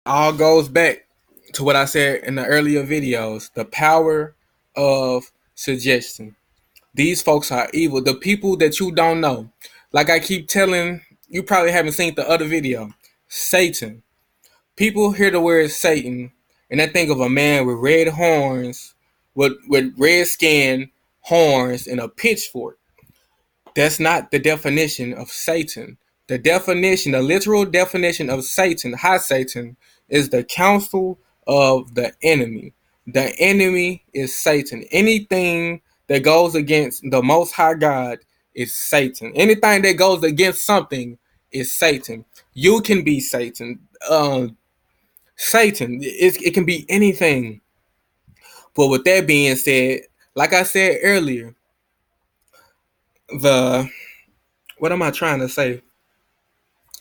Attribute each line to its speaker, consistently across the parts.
Speaker 1: All goes back to what I said in the earlier videos, the power of suggestion. These folks are evil. The people that you don't know. Like I keep telling, you probably haven't seen the other video. Satan. People hear the word Satan and they think of a man with red horns, with red skin, horns, and a pitchfork. That's not the definition of Satan. The definition, the literal definition of Satan, high Satan, is the counsel of the enemy. The enemy is Satan. Anything that goes against the Most High God is Satan. Anything that goes against something is Satan. You can be Satan. Satan, it can be anything. But with that being said, like I said earlier, the what am I trying to say?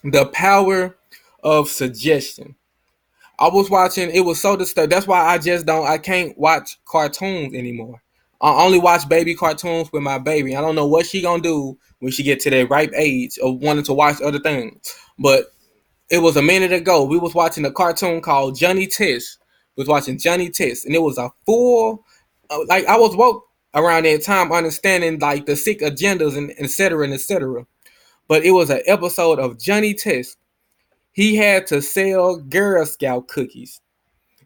Speaker 1: The power of suggestion. I was watching. It was so disturbing. That's why I can't watch cartoons anymore. I only watch baby cartoons with my baby. I don't know what she gonna do when she get to that ripe age of wanting to watch other things. But it was a minute ago. We was watching a cartoon called Johnny Test. We was watching Johnny Test, and it was a full. Like I was woke around that time, understanding like the sick agendas and et cetera and et cetera. But it was an episode of Johnny Test. He had to sell Girl Scout cookies.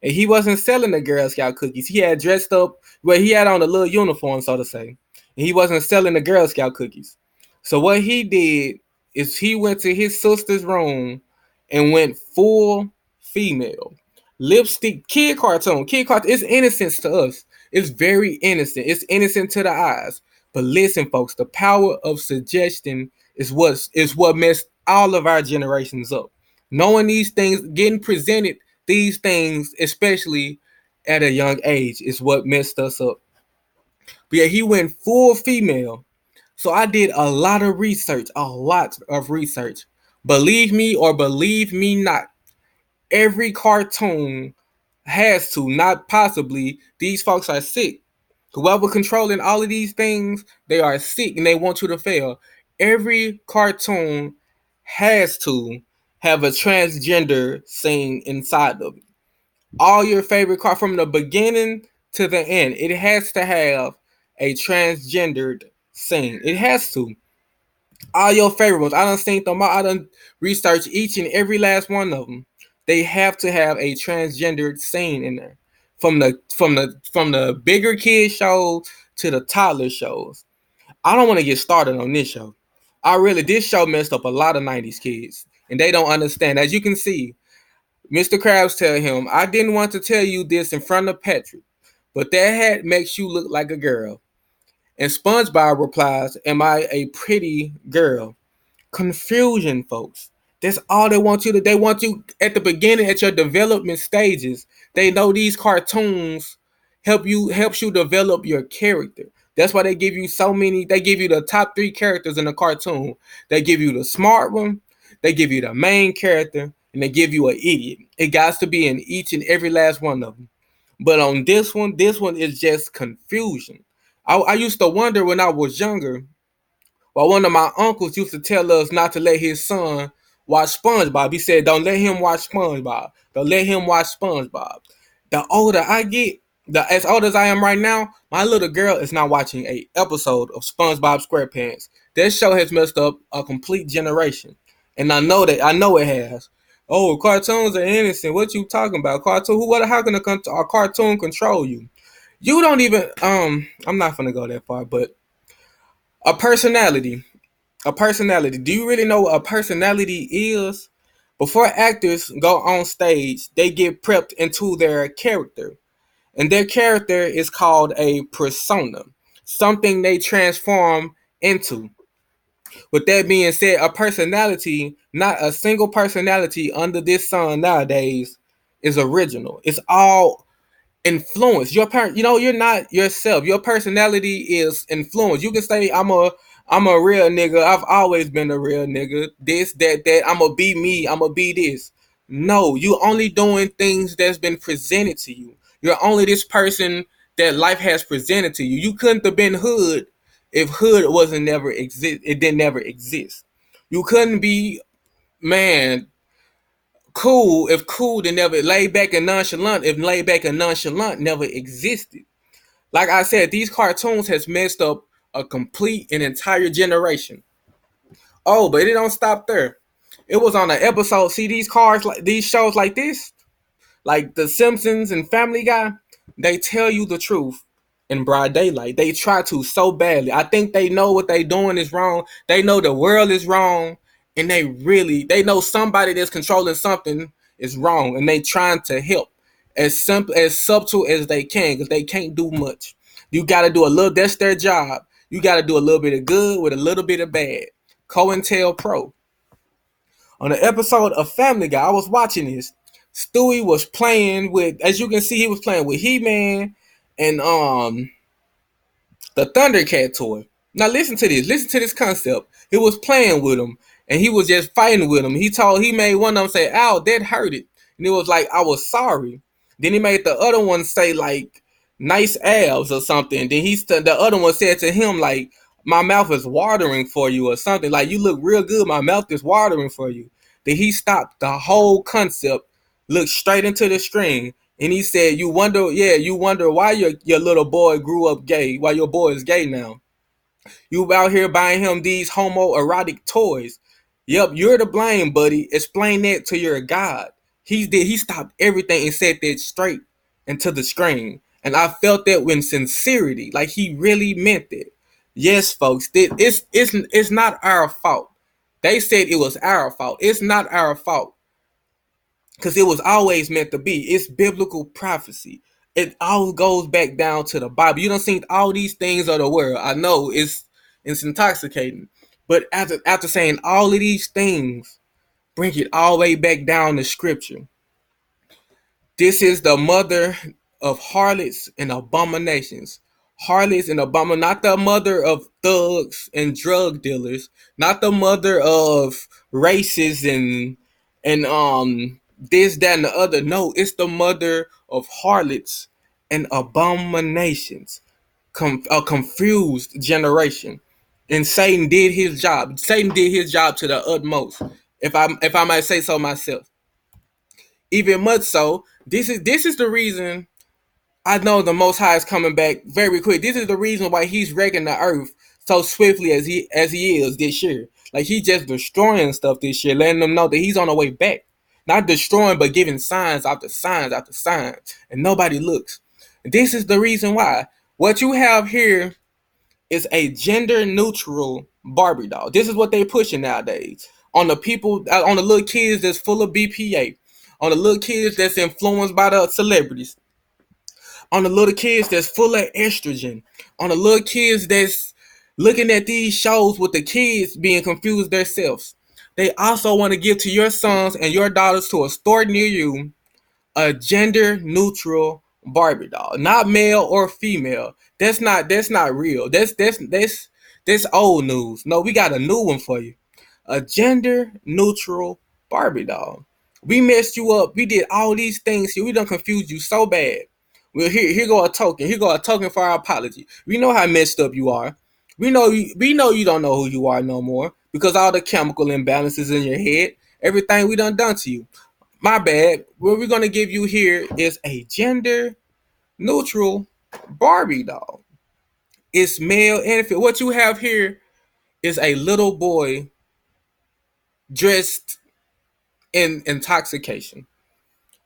Speaker 1: And he wasn't selling the Girl Scout cookies. He had dressed up, well, he had on a little uniform, so to say. And he wasn't selling the Girl Scout cookies. So what he did is he went to his sister's room and went full female. Lipstick, kid cartoon. It's innocence to us. It's very innocent. It's innocent to the eyes. But listen, folks, the power of suggestion is what messed all of our generations up. Knowing these things, getting presented these things, especially at a young age, is what messed us up. But yeah, he went full female. So I did a lot of research, a lot of research. Believe me or believe me not, every cartoon has to, not possibly, these folks are sick. Whoever controlling all of these things, they are sick and they want you to fail. Every cartoon has to have a transgender scene inside of it. All your favorite car from the beginning to the end, it has to have a transgendered scene. It has to. All your favorite ones. I done seen them. I done researched each and every last one of them. They have to have a transgendered scene in there. From the bigger kid shows to the toddler shows. I don't want to get started on this show. This show messed up a lot of 90s kids. And they don't understand. As you can see, Mr. Krabs tell him, I didn't want to tell you this in front of Patrick, but that hat makes you look like a girl. And SpongeBob replies, am I a pretty girl? Confusion, folks. That's all they want you to. They want you at the beginning, at your development stages. They know these cartoons helps you develop your character. That's why they give you so many. They give you the top three characters in a cartoon. They give you the smart one, they give you the main character, and they give you an idiot. It got to be in each and every last one of them. But on this one is just confusion. I used to wonder when I was younger. Well, one of my uncles used to tell us not to let his son watch SpongeBob. He said, "Don't let him watch SpongeBob. Don't let him watch SpongeBob." The older I get, the as old as I am right now, my little girl is not watching a episode of SpongeBob SquarePants. That show has messed up a complete generation, and I know that. I know it has. Oh, cartoons are innocent. What you talking about? Cartoon? Who? What? How can a cartoon control you? You don't even. I'm not gonna go that far, but a personality. A personality. Do you really know what a personality is? Before actors go on stage, they get prepped into their character. And their character is called a persona, something they transform into. With that being said, a personality, not a single personality under this sun nowadays, is original. It's all influence. Your parent, you're not yourself. Your personality is influence. You can say I'm a real nigga. I've always been a real nigga. This, that. I'ma be me. I'ma be this. No, you only doing things that's been presented to you. You're only this person that life has presented to you. You couldn't have been hood if hood wasn't never exist. It didn't never exist. You couldn't be, man, Cool, if cool, then never laid back and nonchalant, if laid back and nonchalant never existed. Like I said, these cartoons has messed up a complete and entire generation. Oh, but it don't stop there. It was on an episode. See these cars, like these shows like this, like The Simpsons and Family Guy, they tell you the truth in broad daylight. They try to so badly. I think they know what they doing is wrong. They know the world is wrong, and they know somebody that's controlling something is wrong, and they trying to help as simple as subtle as they can because they can't do much. You got to do a little. That's their job. You got to do a little bit of good with a little bit of bad. COINTELPRO. On the episode of Family Guy, I was watching this. Stewie was playing with, as you can see, he was playing with He-Man and the Thundercat toy. Now listen to this. Listen to this concept. He was playing with him and he was just fighting with him. He made one of them say, "Ow, that hurt it." And it was like, "I was sorry." Then he made the other one say like, "Nice abs" or something. Then the other one said to him like, "My mouth is watering for you" or something. Like, "You look real good. My mouth is watering for you." Then he stopped the whole concept, looked straight into the screen, and he said, you wonder why your little boy grew up gay, why your boy is gay now. You out here buying him these homoerotic toys. Yep, you're to blame, buddy. Explain that to your God. He stopped everything and said that straight into the screen. And I felt that with sincerity, like he really meant it. Yes, folks, it's not our fault. They said it was our fault. It's not our fault because it was always meant to be. It's biblical prophecy. It all goes back down to the Bible. You don't see all these things of the world. I know it's intoxicating, but after saying all of these things, bring it all the way back down to Scripture. This is the mother of harlots and abominations. Harlots and abominations, not the mother of thugs and drug dealers, not the mother of races and this, that, and the other. No, it's the mother of harlots and abominations. A confused generation. And Satan did his job. Satan did his job to the utmost. If I might say so myself. Even much so, this is the reason I know the Most High is coming back very quick. This is the reason why he's wrecking the earth so swiftly as he is this year. Like, he just destroying stuff this year, letting them know that he's on the way back. Not destroying, but giving signs after signs after signs, and nobody looks. This is the reason why. What you have here is a gender neutral Barbie doll. This is what they pushing nowadays on the people, on the little kids that's full of BPA, on the little kids that's influenced by the celebrities, on the little kids that's full of estrogen, on the little kids that's looking at these shows with the kids being confused themselves. They also want to give to your sons and your daughters to a store near you a gender neutral Barbie doll, not male or female. That's not real. That's old news. No, we got a new one for you. A gender neutral Barbie doll. We messed you up. We did all these things here. We done confused you so bad. Well, here go a token. Here go a token for our apology. We know how messed up you are. We know you don't know who you are no more because all the chemical imbalances in your head, everything we done to you. My bad. What we're gonna give you here is a gender neutral Barbie doll. It's male and female. What you have here is a little boy dressed in intoxication.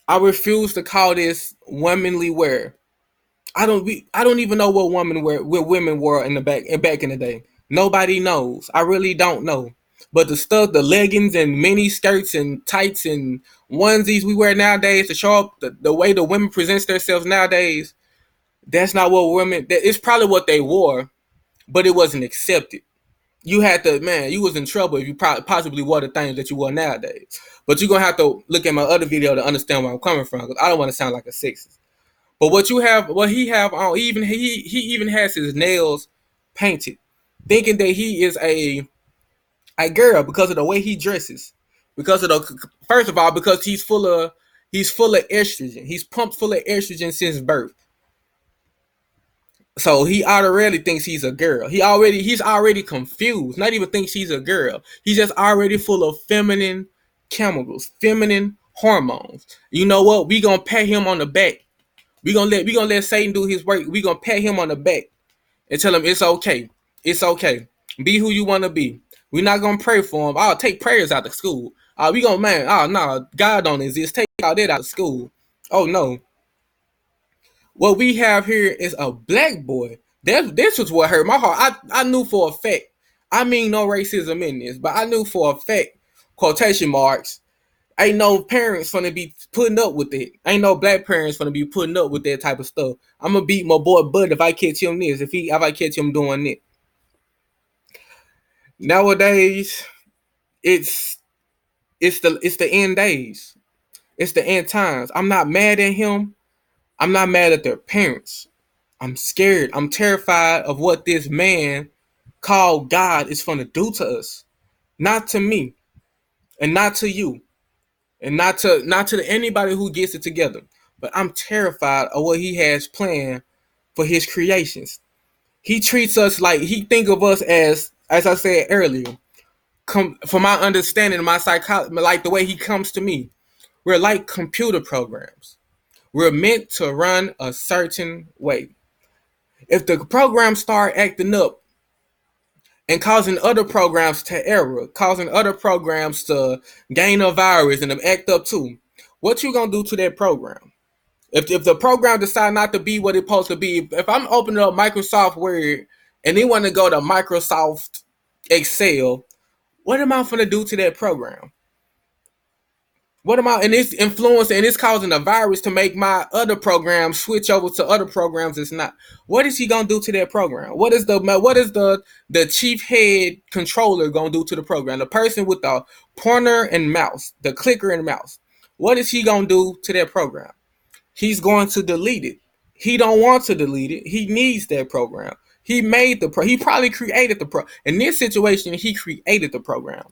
Speaker 1: I refuse to call this womanly wear. I don't even know what women wore in the back in the day. Nobody knows. I really don't know. But the stuff, the leggings and mini skirts and tights and onesies we wear nowadays to show up the way the women presents themselves nowadays, that's not what women. It's probably what they wore, but it wasn't accepted. You had to, man, you was in trouble if you possibly wore the things that you wore nowadays. But you're gonna have to look at my other video to understand where I'm coming from, because I don't want to sound like a sexist. But what he have on, he even has his nails painted, thinking that he is a girl because of the way he dresses, because of the first of all because he's full of estrogen. He's pumped full of estrogen since birth. So he already thinks he's a girl. He's already confused. Not even thinks he's a girl. He's just already full of feminine chemicals, feminine hormones. You know what? We gonna pat him on the back. We gonna let Satan do his work. We gonna pat him on the back and tell him it's okay. It's okay. Be who you wanna be. We're not gonna pray for him. I'll take prayers out of school. We gonna man. Oh no, God don't exist. Take all that out of school. Oh no. What we have here is a black boy. This was what hurt my heart. I knew for a fact. I mean no racism in this, but I knew for a fact, quotation marks, ain't no parents gonna be putting up with it. Ain't no black parents gonna be putting up with that type of stuff. I'm gonna beat my boy Bud if I catch him this. If I catch him doing it. Nowadays, it's it's the end days. It's the end times. I'm not mad at him. I'm not mad at their parents. I'm scared. I'm terrified of what this man called God is going to do to us. Not to me, and not to you, and not to anybody who gets it together. But I'm terrified of what he has planned for his creations. He treats us like he think of us as I said earlier. From my understanding, my psychology, like the way he comes to me, we're like computer programs. We're meant to run a certain way. If the program start acting up and causing other programs to error, causing other programs to gain a virus and to act up too, what you gonna do to that program? If the program decide not to be what it's supposed to be, if I'm opening up Microsoft Word and they want to go to Microsoft Excel, what am I gonna do to that program? What am I? And it's influencing and it's causing a virus to make my other programs switch over to other programs. It's not. What is he gonna do to that program? What is the chief head controller gonna do to the program? The person with the pointer and mouse, the clicker and mouse. What is he gonna do to that program? He's going to delete it. He don't want to delete it. He needs that program. He made the pro. He probably created the pro. In this situation, he created the program,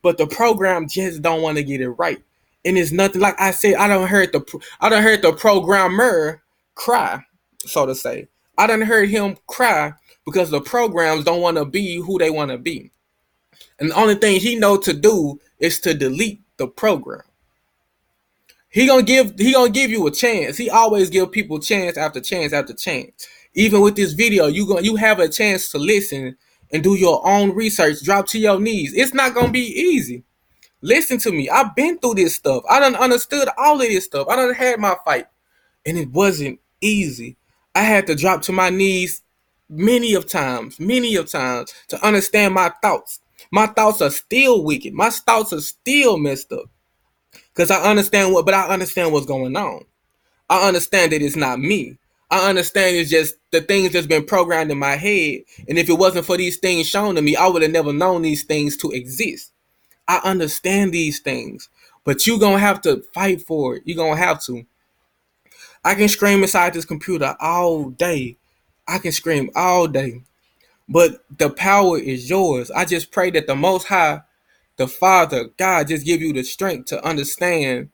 Speaker 1: but the program just don't want to get it right. And it's nothing like I said. I don't heard the programmer cry, so to say. I don't heard him cry because the programs don't want to be who they want to be, and the only thing he know to do is to delete the program. He gonna give you a chance. He always give people chance after chance after chance. Even with this video, you have a chance to listen and do your own research. Drop to your knees. It's not gonna be easy. Listen to me. I've been through this stuff. I done understood all of this stuff. I done had my fight. And it wasn't easy. I had to drop to my knees many of times to understand my thoughts. My thoughts are still wicked. My thoughts are still messed up. Because I understand what's going on. I understand that it's not me. I understand it's just the things that's been programmed in my head. And if it wasn't for these things shown to me, I would have never known these things to exist. I understand these things, but you gonna have to fight for it. You gonna have to. I can scream inside this computer all day. I can scream all day, but the power is yours. I just pray that the Most High, the Father, God, just give you the strength to understand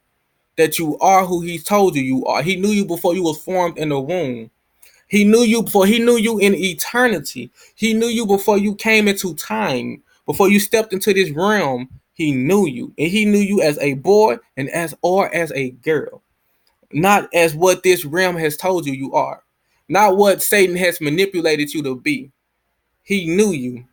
Speaker 1: that you are who He told you are. He knew you before you was formed in the womb. He knew you before he knew you in eternity. He knew you before you came into time. Before you stepped into this realm, he knew you. And he knew you as a boy and as a girl. Not as what this realm has told you are. Not what Satan has manipulated you to be. He knew you.